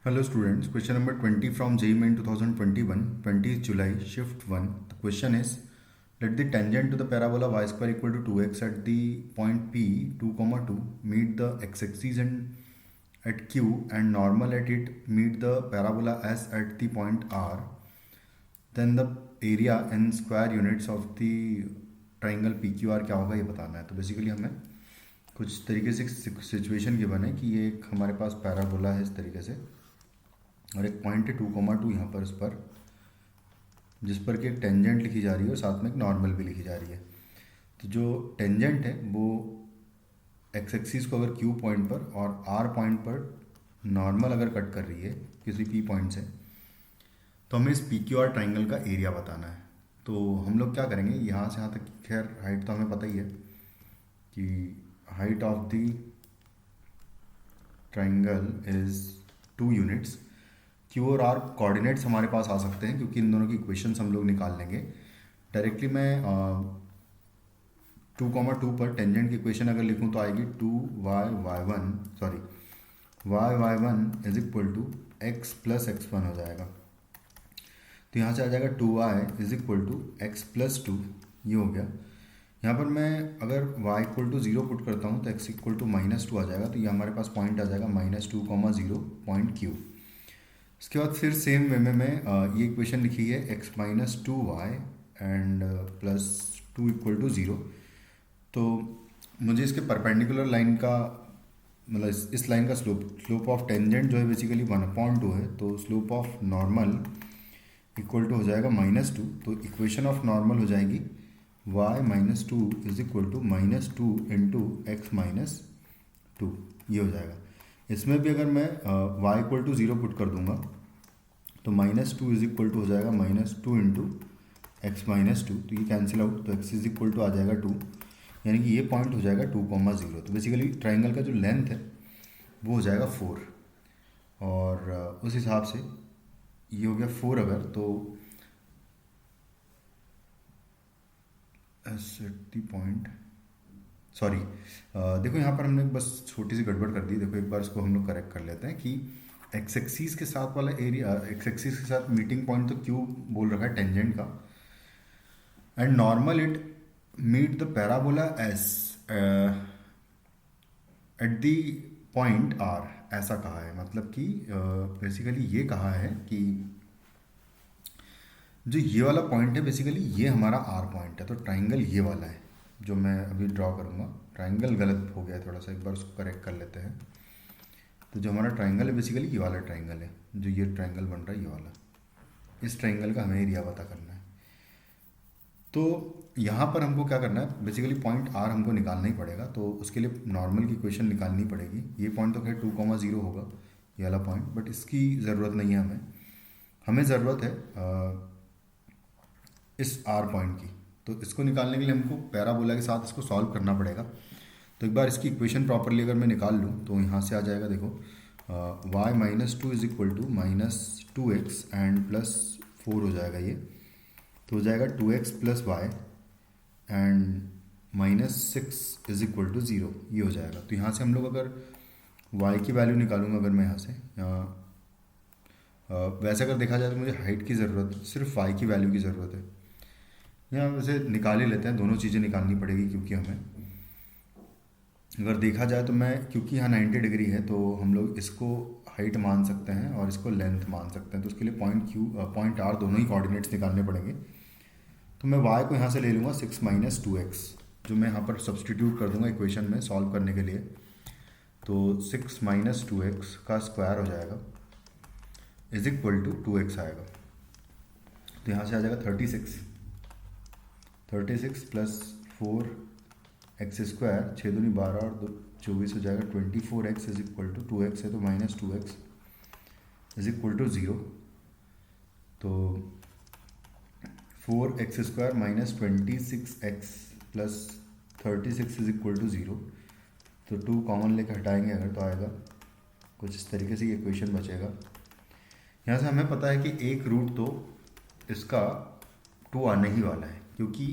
Hello students, question number 20 from JEE Main 2021, 20th July, shift 1. The question is, let the tangent to the parabola y square equal to 2x at the point P 2, 2 meet the x-axis and at Q and normal at it meet the parabola S at the point R. Then the area in square units of the triangle PQR क्या होगा ये बताना है। तो basically हमें कुछ तरीके से सिचुएशन गिवन है कि ये एक हमारे पास पैराबोला है इस तरीके से और एक पॉइंट है 2, 2 यहाँ पर उस पर जिस पर कि एक टेंजेंट लिखी जा रही है और साथ में एक नॉर्मल भी लिखी जा रही है। तो जो टेंजेंट है वो एक्स एक्सिस को अगर क्यू पॉइंट पर और आर पॉइंट पर नॉर्मल अगर कट कर रही है किसी पी पॉइंट से तो हमें इस पी क्यू आर ट्राइंगल का एरिया बताना है। तो हम लोग क्या करेंगे, यहाँ से यहाँ तक खैर हाइट तो हमें पता ही है कि height of the triangle is 2 units. Q और आर कोऑर्डिनेट्स हमारे पास आ सकते हैं क्योंकि इन दोनों की इक्वेशंस हम लोग निकाल लेंगे डायरेक्टली। मैं 2, 2 पर टेंजेंट की इक्वेशन अगर लिखूं तो आएगी 2y1 is equal to x plus x1 हो जाएगा। तो यहाँ से आ जाएगा 2y is equal to x plus 2, ये हो गया। यहाँ पर मैं अगर y इक्वल टू 0 पुट करता हूँ तो x इक्वल टू -2 आ जाएगा। तो ये हमारे पास पॉइंट आ जाएगा -2, 0 पॉइंट Q। इसके बाद फिर सेम वे में मैं ये इक्वेशन लिखी है x minus 2y and plus 2 equal to 0। तो मुझे इसके परपेंडिकुलर लाइन का मतलब इस लाइन का स्लोप ऑफ टेंजेंट जो है बेसिकली 1/2 है। तो slope of normal equal to हो जाएगा -2। तो इक्वेशन ऑफ नॉर्मल हो जाएगी y minus 2 is equal to -2 into x minus 2, ये हो जाएगा। इसमें भी अगर मैं y इक्वल टू 0 पुट कर दूंगा तो -2 इज इक्वल टू हो जाएगा -2 इंटू एक्स माइनस 2। तो ये कैंसिल आउट, तो x इज इक्वल टू आ जाएगा 2, यानी कि ये पॉइंट हो जाएगा 2, 0। तो बेसिकली ट्राइंगल का जो लेंथ है वो हो जाएगा 4 और उस हिसाब से ये हो गया 4। अगर तो एट पॉइंट सॉरी देखो यहाँ पर हमने बस छोटी सी गड़बड़ कर दी। देखो एक बार इसको हम लोग करेक्ट कर लेते हैं कि एक्स एक्सिस के साथ वाला एरिया, एक्स एक्सिस के साथ मीटिंग पॉइंट तो क्यू बोल रखा है टेंजेंट का, and normal it meet the parabola S at the point R, ऐसा कहा है। मतलब कि बेसिकली ये कहा है कि जो ये वाला पॉइंट है बेसिकली ये हमारा आर पॉइंट है। तो ट्राइंगल ये वाला है जो मैं अभी ड्रॉ करूँगा। ट्राइंगल गलत हो गया है थोड़ा सा, एक बार उसको करेक्ट कर लेते हैं। तो जो हमारा ट्राइंगल है बेसिकली ये वाला ट्राइंगल है, जो ये ट्राइंगल बन रहा है ये वाला। इस ट्राइंगल का हमें एरिया पता करना है। तो यहाँ पर हमको क्या करना है, बेसिकली पॉइंट आर हमको निकालना ही पड़ेगा। तो उसके लिए नॉर्मल की इक्वेशन निकालनी पड़ेगी। ये पॉइंट तो खैर 2, 0 होगा ये वाला पॉइंट, बट इसकी ज़रूरत नहीं है हमें। हमें ज़रूरत है इस आर पॉइंट की। तो इसको निकालने के लिए हमको पैराबोला के साथ इसको सॉल्व करना पड़ेगा। तो एक बार इसकी इक्वेशन प्रॉपरली अगर मैं निकाल लूँ तो यहाँ से आ जाएगा, देखो y minus 2 is equal to -2x and +4 हो जाएगा ये। तो हो जाएगा 2x plus y and -6 is equal to 0, ये हो जाएगा। तो यहाँ से हम लोग अगर y की वैल्यू निकालूंगा, अगर मैं यहाँ से वैसे अगर देखा जाए तो मुझे हाइट की ज़रूरत, सिर्फ y की वैल्यू की ज़रूरत है। यहाँ वैसे निकाल ही लेते हैं, दोनों चीज़ें निकालनी पड़ेगी क्योंकि हमें अगर देखा जाए तो मैं, क्योंकि यहाँ 90 डिग्री है तो हम लोग इसको हाइट मान सकते हैं और इसको लेंथ मान सकते हैं। तो उसके लिए पॉइंट आर दोनों ही कोऑर्डिनेट्स निकालने पड़ेंगे। तो मैं y को यहाँ से ले लूँगा 6 माइनस 2x, जो मैं यहाँ पर सब्सटीट्यूट कर दूँगा इक्वेशन में सॉल्व करने के लिए। तो 6 माइनस 2x का स्क्वायर हो जाएगा इज इक्वल टू 2x आएगा। तो यहाँ से आ जाएगा 36 प्लस 4x स्क्वायर, 6 दूनी 12 और 24 हो जाएगा 24x is equal to 2x है तो -2x इज इक्वल टू 0। तो 4x square minus 26x plus 36 is equal to 0। तो 2 कॉमन लेकर हटाएंगे अगर तो आएगा कुछ इस तरीके से, ये इक्वेशन बचेगा। यहाँ से हमें पता है कि एक रूट तो इसका 2 आने ही वाला है क्योंकि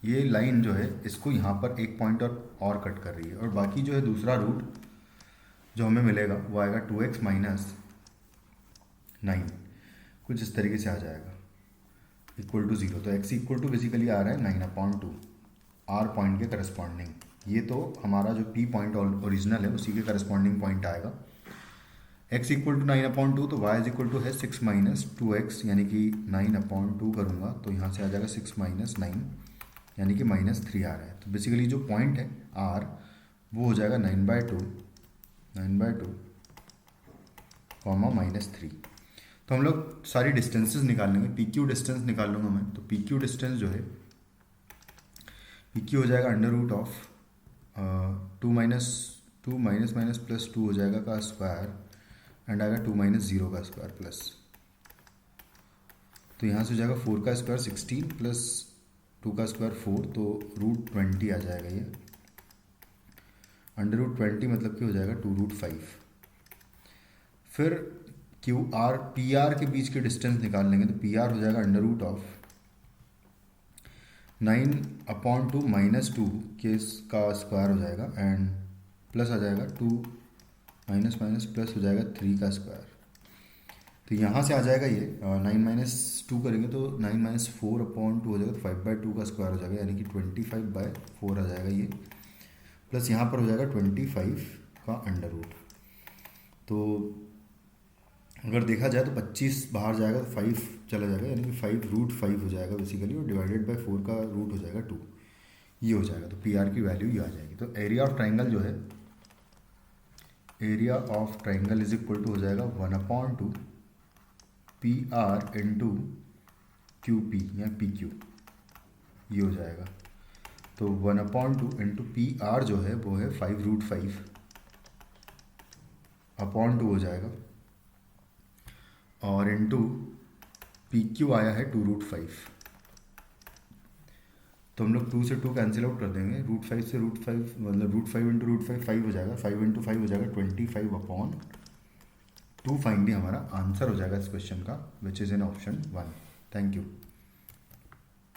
ये लाइन जो है इसको यहाँ पर एक पॉइंट और कट कर रही है, और बाकी जो है दूसरा रूट जो हमें मिलेगा वो आएगा 2x माइनस 9, कुछ इस तरीके से आ जाएगा, इक्वल टू 0। तो x इक्वल टू बेसिकली आ रहा है 9/2, r पॉइंट के करस्पॉन्डिंग। ये तो हमारा जो p पॉइंट ओरिजिनल है उसी के करस्पॉन्डिंग पॉइंट आएगा। x इक्वल टू 9/2, तो y इज इक्वल टू है 6 माइनस 2x, यानी कि 9/2 करूँगा तो यहाँ से आ जाएगा 6 माइनस 9, यानी कि -3 आ रहा है। तो बेसिकली जो पॉइंट है r वो हो जाएगा 9/2 कॉमा -3। तो हम लोग सारी डिस्टेंसेस निकाल लेंगे। पी क्यू डिस्टेंस निकाल लूँगा मैं। तो पी क्यू डिस्टेंस जो है, पी क्यू हो जाएगा under root of 2 minus minus plus 2 हो जाएगा का स्क्वायर, एंड आएगा 2 माइनस 0 का स्क्वायर प्लस, तो यहाँ से हो जाएगा 4 का स्क्वायर 16 प्लस 2 का स्क्वायर 4, तो √20 आ जाएगा ये। अंडर रूट 20 मतलब कि हो जाएगा 2√5। फिर क्यू आर पी आर के बीच के डिस्टेंस निकाल लेंगे। तो पी आर हो जाएगा अंडर रूट ऑफ 9/2 -2 के का स्क्वायर हो जाएगा, एंड प्लस आ जाएगा 2 माइनस माइनस प्लस हो जाएगा 3 का स्क्वायर। तो यहाँ से आ जाएगा ये 9 - 2 करेंगे तो 9 - 4/2 हो जाएगा, तो 5/2 का स्क्वायर हो जाएगा, यानी कि 25/4 आ जाएगा ये। प्लस यहाँ पर हो जाएगा 25 का अंडर रूट। तो अगर देखा जाए तो 25 बाहर जाएगा तो 5 चला जाएगा, यानी कि 5√5 हो जाएगा बेसिकली, और डिवाइडेड बाय 4 का रूट हो जाएगा 2, ये हो जाएगा। तो पी आर की वैल्यू ये आ जाएगी। तो एरिया ऑफ ट्राइंगल जो है, area of triangle is equal to हो जाएगा 1/2 P R into Q P या पी क्यू, ये हो जाएगा। तो 1/2 इंटू पी आर जो है वो है 5√5/2 हो जाएगा, और इंटू पी क्यू आया है 2√5। तो हम लोग 2 से 2 कैंसिल आउट कर देंगे, √5 से √5 मतलब √5 इंटू √5 5 हो जाएगा, 5 इंटू 5 हो जाएगा 25/2 फाइनली हमारा आंसर हो जाएगा इस क्वेश्चन का, which is in option 1। Thank you.